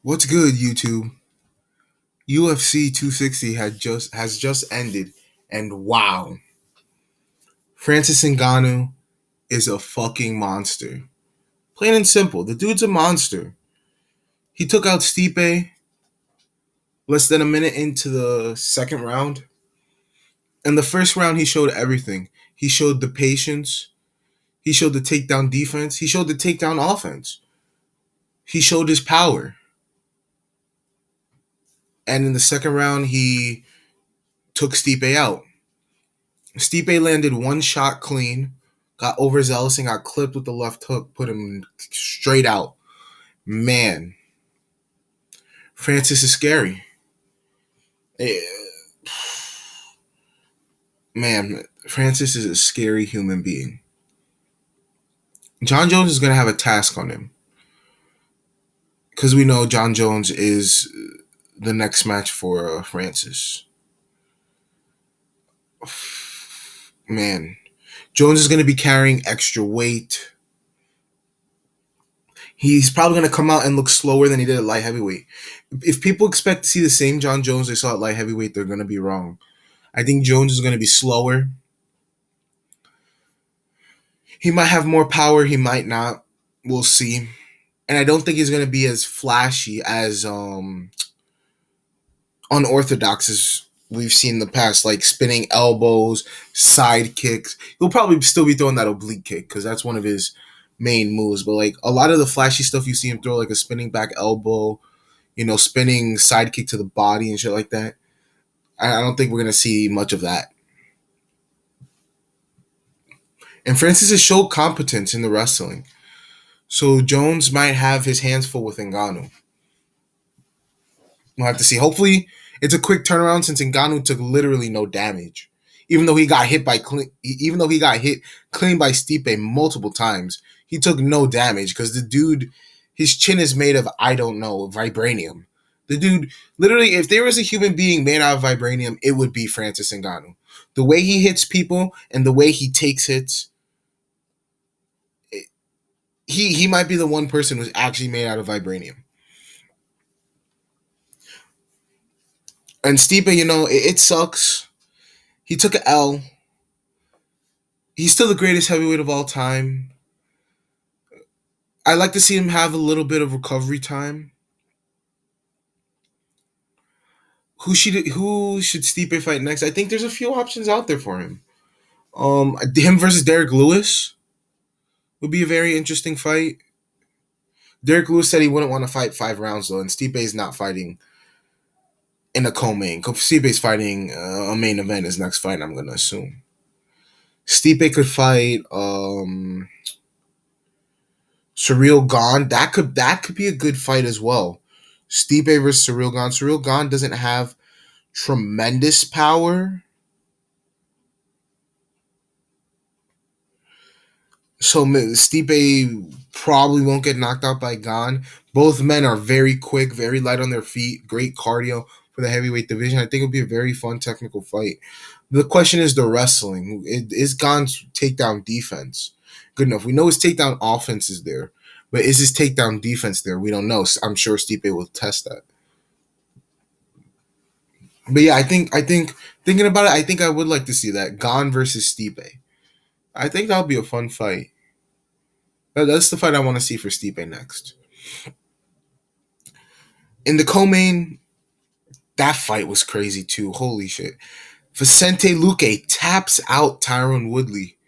What's good, YouTube? UFC 260 has just ended, and wow, Francis Ngannou is a fucking monster. Plain and simple, the dude's a monster. He took out Stipe less than a minute into the second round. In the first round, he showed everything. He showed the patience. He showed the takedown defense. He showed the takedown offense. He showed his power. And in the second round, he took Stipe out. Stipe landed one shot clean, got overzealous and got clipped with the left hook, put him straight out. Man, Francis is scary. Eh, Man, Francis is a scary human being. John Jones is going to have a task on him because we know John Jones is the next match for Francis. Man, Jones is going to be carrying extra weight. He's probably going to come out and look slower than he did at light heavyweight. If people expect to see the same John Jones they saw at light heavyweight, they're going to be wrong. I think Jones is going to be slower. He might have more power. He might not. We'll see. And I don't think he's going to be as flashy, as unorthodox as we've seen in the past, like spinning elbows, side kicks. He'll probably still be throwing that oblique kick because that's one of his main moves. But like a lot of the flashy stuff you see him throw, like a spinning back elbow, spinning side kick to the body and shit like that, I don't think we're going to see much of that. And Francis has showed competence in the wrestling. So Jones might have his hands full with Ngannou. We'll have to see. Hopefully, it's a quick turnaround since Ngannou took literally no damage. Even though he got hit clean by Stipe multiple times, he took no damage because the dude, his chin is made of, I don't know, vibranium. The dude, literally, if there was a human being made out of vibranium, it would be Francis Ngannou. The way he hits people and the way he takes hits, he might be the one person who's actually made out of vibranium. And Stipe, it sucks. He took an L. He's still the greatest heavyweight of all time. I like to see him have a little bit of recovery time. Who should Stipe fight next? I think there's a few options out there for him. Him versus Derek Lewis would be a very interesting fight. Derek Lewis said he wouldn't want to fight 5 rounds though, and Stipe's not fighting in a co-main. Stipe's fighting a main event his next fight, I'm gonna assume. Stipe could fight Surreal Gone. That could be a good fight as well. Stipe versus Surreal Gone. Surreal Gone doesn't have tremendous power. So Stipe probably won't get knocked out by Gone. Both men are very quick, very light on their feet, great cardio for the heavyweight division. I think it'll be a very fun technical fight. The question is the wrestling. Is Gone's takedown defense good enough? We know his takedown offense is there, but is his takedown defense there? We don't know. I'm sure Stipe will test that. But yeah, I think thinking about it, I think I would like to see that Gone versus Stipe. I think that would be a fun fight. That's the fight I want to see for Stipe next. In the co-main, that fight was crazy too. Holy shit. Vicente Lucay taps out Tyron Woodley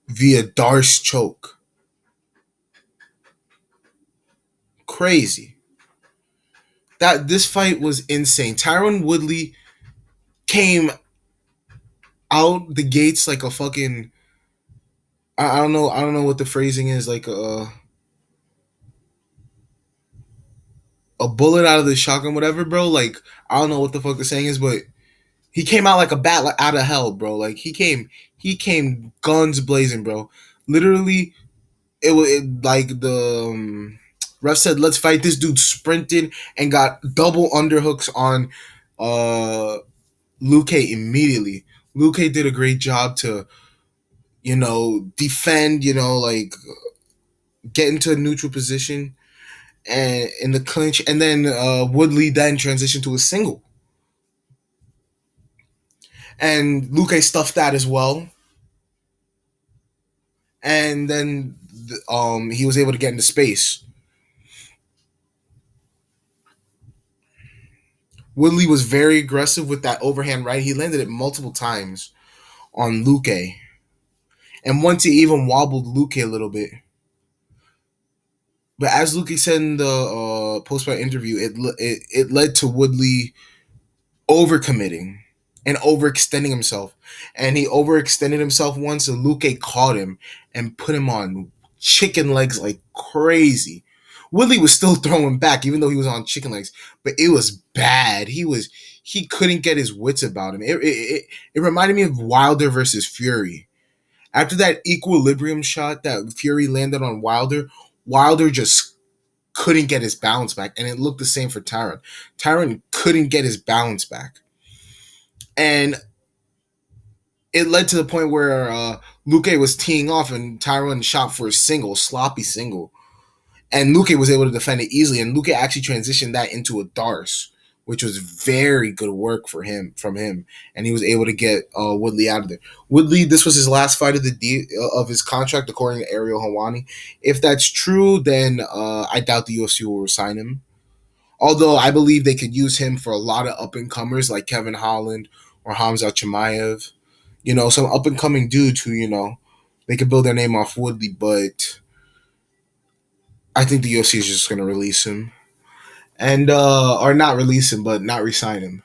via Darsh choke. Crazy. This fight was insane. Tyron Woodley came out the gates like a fucking, I don't know what the phrasing is, like a bullet out of the shotgun, whatever, bro. Like, I don't know what the fuck the saying is, but he came out like a bat out of hell, bro. Like he came guns blazing, bro. Literally, like the ref said, "Let's fight." This dude sprinted and got double underhooks on Lucay immediately. Lucay did a great job to, defend, like get into a neutral position. and in the clinch, and then Woodley then transitioned to a single, and Lucay stuffed that as well, and then he was able to get into space. Woodley was very aggressive with that overhand right. He landed it multiple times on Lucay, and once he even wobbled Lucay a little bit. But as Lucay said in the post fight interview, it led to Woodley overcommitting and overextending himself. And he overextended himself once, and Luca caught him and put him on chicken legs like crazy. Woodley was still throwing back, even though he was on chicken legs, but it was bad. He couldn't get his wits about him. It reminded me of Wilder versus Fury. After that equilibrium shot that Fury landed on Wilder, Wilder just couldn't get his balance back, and it looked the same for Tyron. Tyron couldn't get his balance back, and it led to the point where Luque was teeing off, and Tyron shot for a single, sloppy single, and Luque was able to defend it easily, and Luque actually transitioned that into a Darsh, which was very good work for him from him, and he was able to get Woodley out of there. Woodley, this was his last fight of of his contract, according to Ariel Hawani. If that's true, then I doubt the UFC will resign him. Although I believe they could use him for a lot of up and comers like Kevin Holland or Hamza Chimaev. Some up and coming dudes who, they could build their name off Woodley, but I think the UFC is just gonna release him. And or not release him, but not resign him.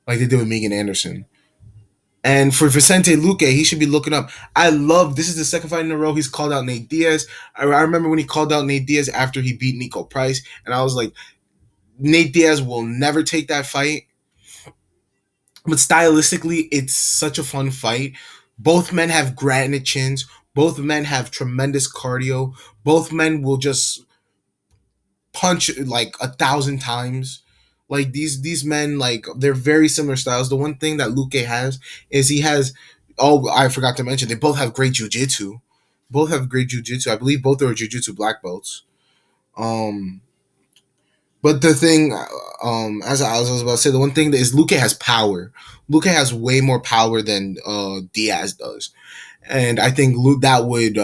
Like they did with Megan Anderson. And for Vicente Luque, he should be looking up. I love this is the second fight in a row he's called out Nate Diaz. I remember when he called out Nate Diaz after he beat Nico Price, and I was like, Nate Diaz will never take that fight. But stylistically, it's such a fun fight. Both men have granite chins. Both men have tremendous cardio. Both men will just punch like 1,000 times. Like these men, like they're very similar styles. The one thing that Luque has is he has. Oh, I forgot to mention they both have great jujitsu. Both have great jujitsu. I believe both are jujitsu black belts. Um, But the thing, as I was about to say, the one thing that is Luque has power. Luque has way more power than Diaz does, and I think that would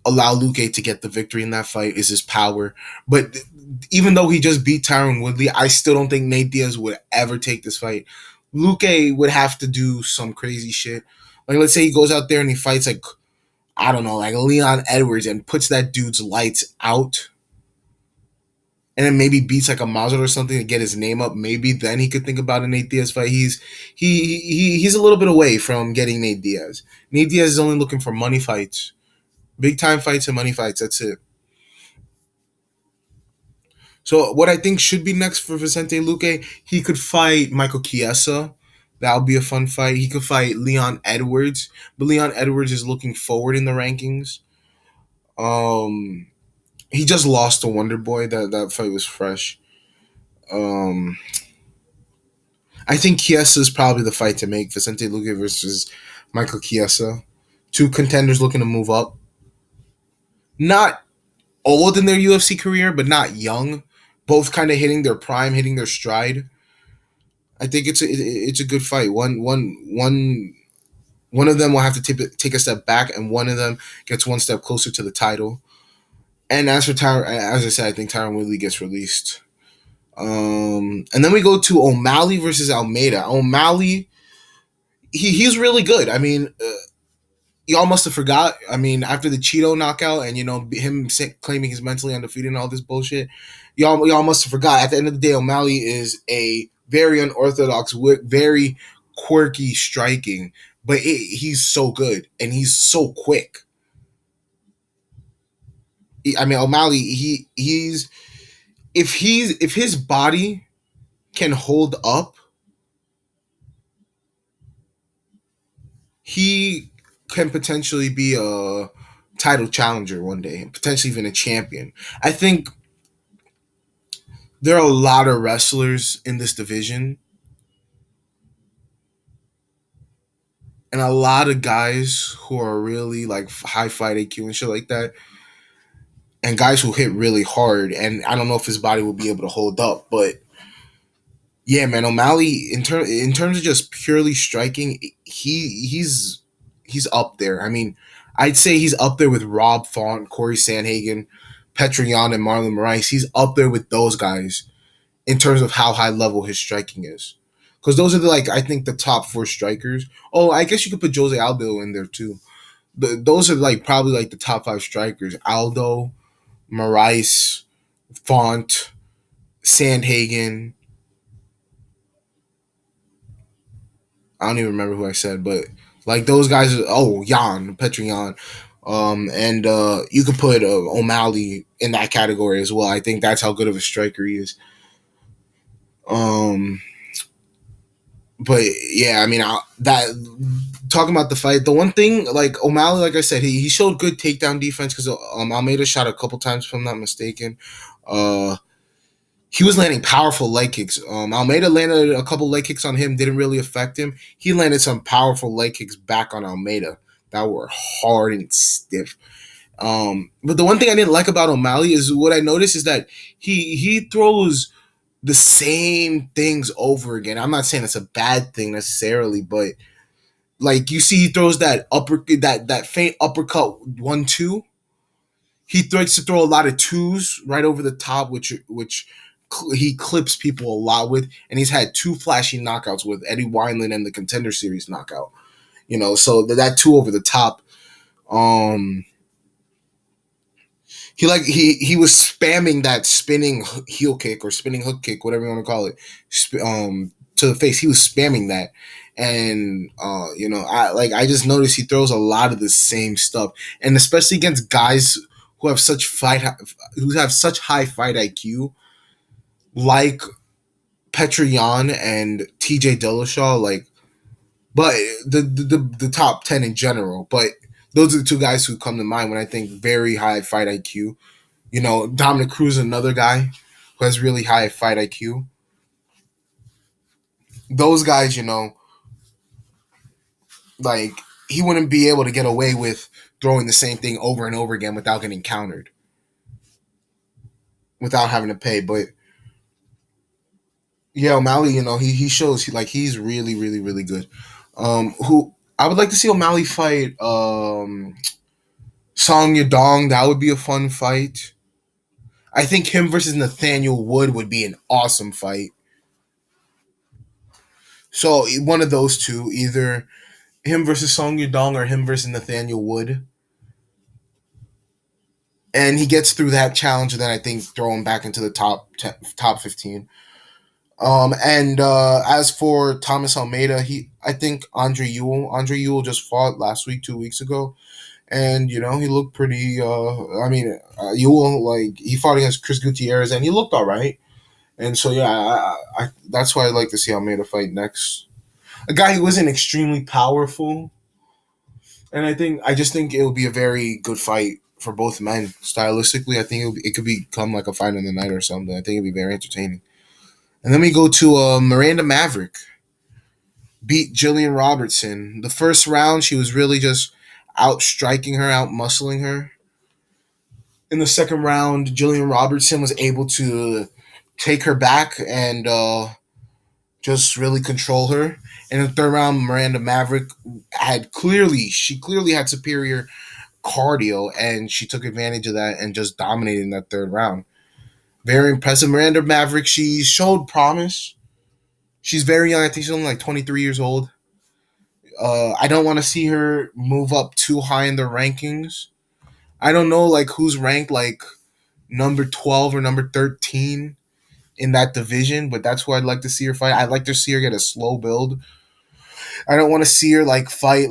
allow Luque to get the victory in that fight is his power. But even though he just beat Tyron Woodley, I still don't think Nate Diaz would ever take this fight. Luque would have to do some crazy shit. Like let's say he goes out there and he fights like I don't know, like Leon Edwards and puts that dude's lights out and then maybe beats like a Mazda or something to get his name up, maybe then he could think about a Nate Diaz fight. He's a little bit away from getting Nate Diaz. Nate Diaz is only looking for money fights, big time fights and money fights. That's it. So what I think should be next for Vicente Luque, he could fight Michael Kiesa. That would be a fun fight. He could fight Leon Edwards, but Leon Edwards is looking forward in the rankings. Um, he just lost to Wonder Boy. That fight was fresh. Um, I think Kiesa is probably the fight to make. Vicente Luque versus Michael Kiesa. Two contenders looking to move up. Not old in their UFC career, but not young. Both kind of hitting their prime, hitting their stride. I think it's a good fight. One of them will have to take a step back, and one of them gets one step closer to the title. And as for Tyron, as I said, I think Tyron Woodley gets released. And then we go to O'Malley versus Almeida. O'Malley, he's really good. I mean, y'all must have forgot. I mean, after the Cheeto knockout and him claiming he's mentally undefeated and all this bullshit, y'all must have forgot. At the end of the day, O'Malley is a very unorthodox, very quirky striking, but he's so good and he's so quick. I mean, O'Malley, if his body can hold up, he can potentially be a title challenger one day, potentially even a champion. I think there are a lot of wrestlers in this division and a lot of guys who are really like high fight IQ and shit like that. and guys who hit really hard. And I don't know if his body will be able to hold up, but yeah, man, O'Malley in terms of just purely striking, he's up there. I mean, I'd say he's up there with Rob Font, Corey Sandhagen, Petrion, and Marlon Moraes. He's up there with those guys in terms of how high level his striking is. Because those are I think the top four strikers. Oh, I guess you could put Jose Aldo in there too. Those are probably the top five strikers: Aldo, Moraes, Font, Sandhagen. I don't even remember who I said, but those guys. Oh, Jan Petrion, and you could put O'Malley in that category as well. I think that's how good of a striker he is. Um, but yeah, I mean that talking about the fight, the one thing O'Malley, like I said, he showed good takedown defense because Almeida shot a couple times, if I'm not mistaken. Uh, he was landing powerful leg kicks. Almeida landed a couple leg kicks on him, didn't really affect him. He landed some powerful leg kicks back on Almeida that were hard and stiff. But the one thing I didn't like about O'Malley is what I noticed is that he throws the same things over again. I'm not saying it's a bad thing necessarily, but you see, he throws that faint uppercut 1-2. He likes to throw a lot of twos right over the top, which he clips people a lot with, and he's had two flashy knockouts with Eddie Wineland and the Contender Series knockout. So that two over the top. Um, he was spamming that spinning heel kick or spinning hook kick, whatever you want to call it, to the face. He was spamming that, and I just noticed he throws a lot of the same stuff, and especially against guys who have such high fight IQ, like Petrion and TJ Dillashaw, but the top 10 in general. But those are the two guys who come to mind when I think very high fight IQ. Dominic Cruz, another guy who has really high fight IQ. Those guys, he wouldn't be able to get away with throwing the same thing over and over again without getting countered, without having to pay. But yeah, O'Malley, he shows he's really, really, really good. Who I would like to see O'Malley fight Song Yadong. That would be a fun fight. I think him versus Nathaniel would be an awesome fight. So one of those two, either him versus Song Yadong or him versus Nathaniel Wood. And he gets through that challenge, and then I think throw him back into the top 15. And as for Thomas Almeida, I think Andre Ewell just fought last week, 2 weeks ago, and he looked pretty. Ewell, he fought against Chris Gutierrez, and he looked all right. And so yeah, that's why I'd like to see Almeida fight next. A guy who isn't extremely powerful, and I just think it will be a very good fight for both men. Stylistically, I think it could become like a fight in the night or something. I think it'd be very entertaining. And then we go to Miranda Maverick. Beat Jillian Robertson. The first round, she was really just out striking her, out muscling her. In the second round, Jillian Robertson was able to take her back and just really control her. In the third round, Miranda Maverick she clearly had superior cardio, and she took advantage of that and just dominated in that third round. Very impressive. Miranda Maverick, she showed promise. She's very young. I think she's only 23 years old. I don't want to see her move up too high in the rankings. I don't know who's ranked number 12 or number 13 in that division, but that's who I'd like to see her fight. I'd like to see her get a slow build. I don't want to see her fight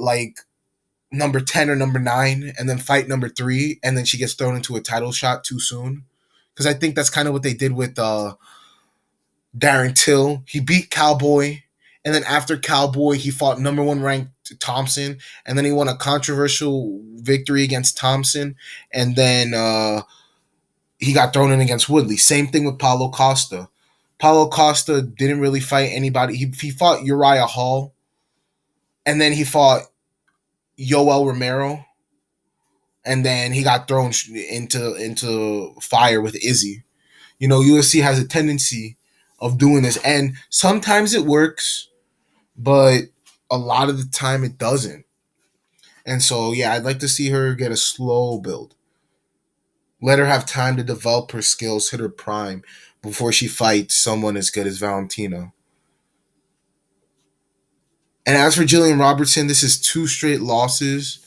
number 10 or number 9 and then fight number 3 and then she gets thrown into a title shot too soon. Because I think that's kind of what they did with Darren Till. He beat Cowboy, and then after Cowboy, he fought number 1 ranked Thompson, and then he won a controversial victory against Thompson, and then he got thrown in against Woodley. Same thing with Paulo Costa. Paulo Costa didn't really fight anybody. He fought Uriah Hall, and then he fought Yoel Romero. and then he got thrown into fire with Izzy. You know, UFC has a tendency of doing this, and sometimes it works, but a lot of the time it doesn't. And so, yeah, I'd like to see her get a slow build. Let her have time to develop her skills, hit her prime, before she fights someone as good as Valentina. And as for Jillian Robertson, this is 2 straight losses.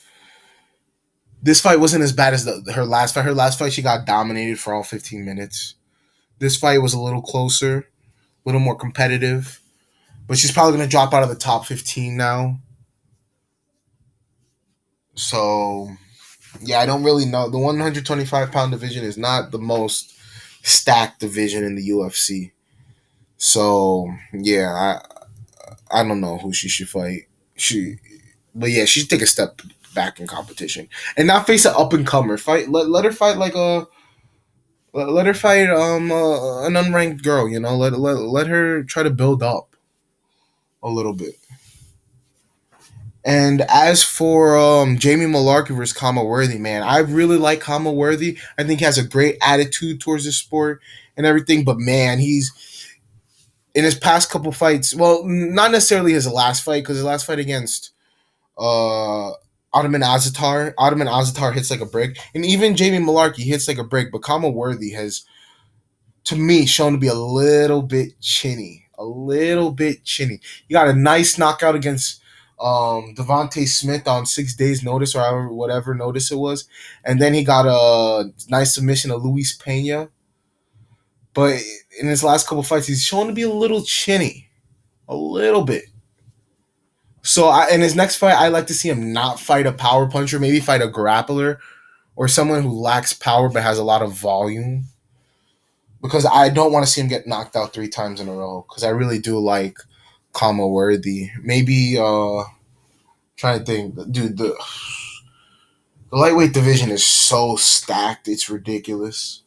This fight wasn't as bad as her last fight. Her last fight, she got dominated for all 15 minutes. This fight was a little closer, a little more competitive. But she's probably going to drop out of the top 15 now. So, yeah, I don't really know. The 125-pound division is not the most stacked division in the UFC. So, yeah, I don't know who she should fight. But yeah, she should take a step back in competition and not face an up and comer. Fight, let her fight like a let her fight an unranked girl. You know, let her try to build up a little bit. And as for Jamie Malarkey versus Kama Worthy, man, I really like Kama Worthy. I think he has a great attitude towards the sport and everything. But man, he's in his past couple fights. Well, not necessarily his last fight, because his last fight against uh, Ottoman Azatar. Ottoman Azatar hits like a brick, and even Jamie Malarkey hits like a brick. But Kama Worthy has, to me, shown to be a little bit chinny. A little bit chinny. He got a nice knockout against Devontae Smith on 6 days' notice, or however, whatever notice it was. And then he got a nice submission of Luis Pena. But in his last couple fights, he's shown to be a little chinny. A little bit. So in his next fight, I like to see him not fight a power puncher, maybe fight a grappler or someone who lacks power but has a lot of volume. Because I don't want to see him get knocked out 3 times in a row. Because I really do like Kama Worthy. Maybe trying to think, dude. The lightweight division is so stacked, it's ridiculous.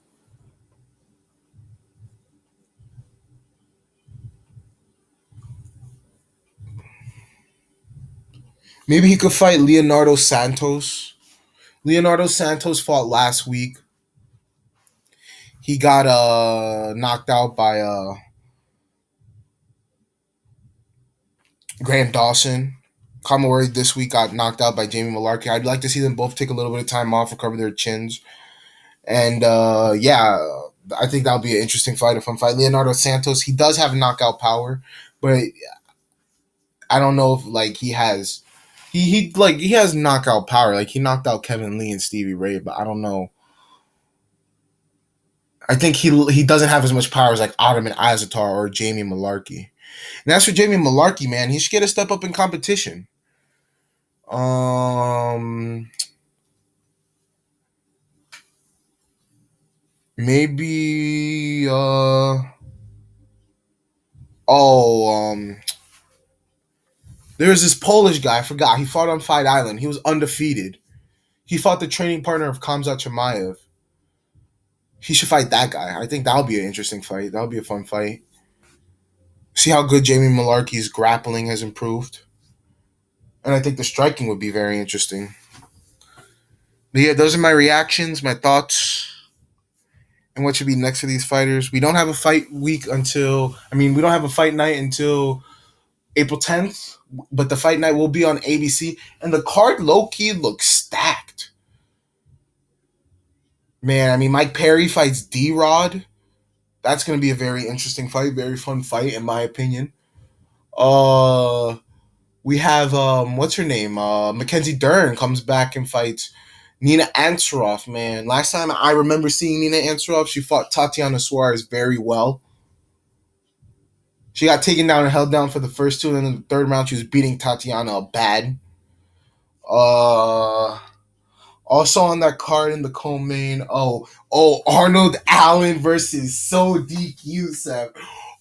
Maybe he could fight Leonardo Santos. Leonardo Santos fought last week. He got knocked out by Grant Dawson. Kama Worthy this week got knocked out by Jamie Malarkey. I'd like to see them both take a little bit of time off, recover their chins. And yeah, I think that'll be an interesting fight if I'm fighting Leonardo Santos. He does have knockout power, but I don't know if like he has he has knockout power. Like he knocked out Kevin Lee and Stevie Ray, but I don't know. I think he doesn't have as much power as like Ottoman Azatar or Jamie Malarkey. And as for Jamie Malarkey, man, he should get a step up in competition. Um, maybe there's this Polish guy. I forgot. He fought on Fight Island. He was undefeated. He fought the training partner of Khamzat Chimaev. He should fight that guy. I think that'll be an interesting fight. That'll be a fun fight. See how good Jamie Malarkey's grappling has improved. And I think the striking would be very interesting. But yeah, those are my reactions, my thoughts, and what should be next for these fighters. We don't have a fight week until, we don't have a fight night until April 10th, but the fight night will be on ABC. And the card low-key looks stacked. Man, Mike Perry fights D-Rod. That's going to be a very interesting fight, very fun fight, in my opinion. We have, what's her name? Mackenzie Dern comes back and fights Nina Ansaroff, man. Last time I remember seeing Nina Ansaroff, she fought Tatiana Suarez very well. She got taken down and held down for the first 2, and then in the third round, she was beating Tatiana bad. Also on that card in the co-main, Arnold Allen versus Sodiq Youssef.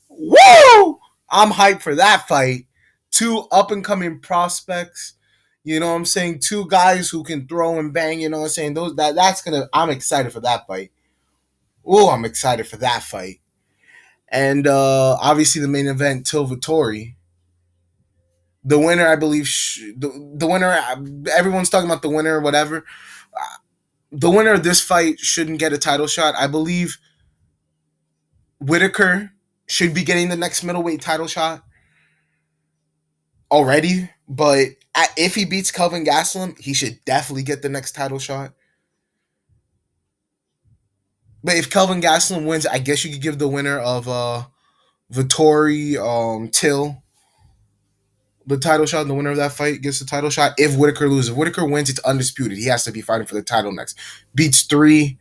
Woo! I'm hyped for that fight. 2 up-and-coming prospects. You know what I'm saying? 2 guys who can throw and bang, you know what I'm saying? I'm excited for that fight. Oh, I'm excited for that fight. And obviously the main event, Till Vittori. The winner, I believe, the winner, everyone's talking about the winner or whatever. the winner of this fight shouldn't get a title shot. I believe Whitaker should be getting the next middleweight title shot already, but if he beats Kelvin Gastelum, he should definitely get the next title shot. But if Kelvin Gastelum wins, I guess you could give the winner of Vittori Till the title shot. And the winner of that fight gets the title shot. If Whitaker loses, if Whitaker wins, it's undisputed. He has to be fighting for the title next. Beats three,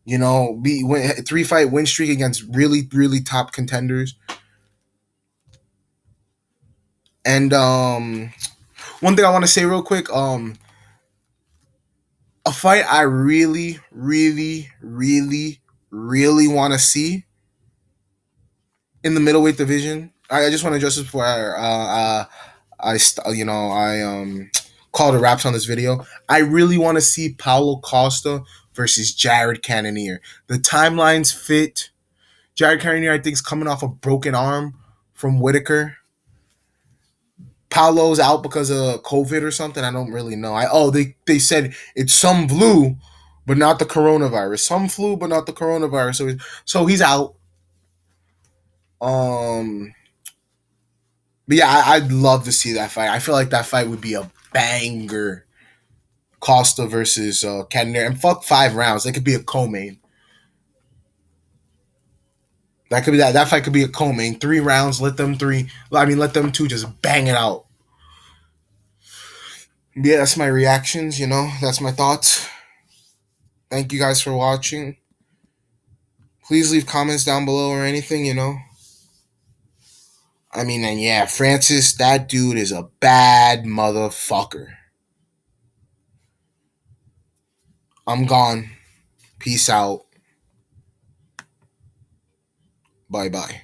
three fight win streak against really, really top contenders. And one thing I want to say real quick, a fight I really, really, really, really want to see in the middleweight division. I just want to address this before I call the wraps on this video. I really want to see Paulo Costa versus Jared Cannonier. The timelines fit. Jared Cannonier, I think, is coming off a broken arm from Whitaker. Paulo's out because of COVID or something. I don't really know. They said it's some flu, but not the coronavirus. Some flu, but not the coronavirus. So he's out. Um, but yeah, I'd love to see that fight. I feel like that fight would be a banger. Costa versus Cannonier, and fuck 5 rounds. That could be a co-main. That could be that. That fight could be a co-main. 3 rounds. Let them three. I mean, let them two just bang it out. Yeah, that's my reactions. That's my thoughts. Thank you guys for watching. Please leave comments down below or anything. I mean, and yeah, Francis, that dude is a bad motherfucker. I'm gone. Peace out. Bye bye.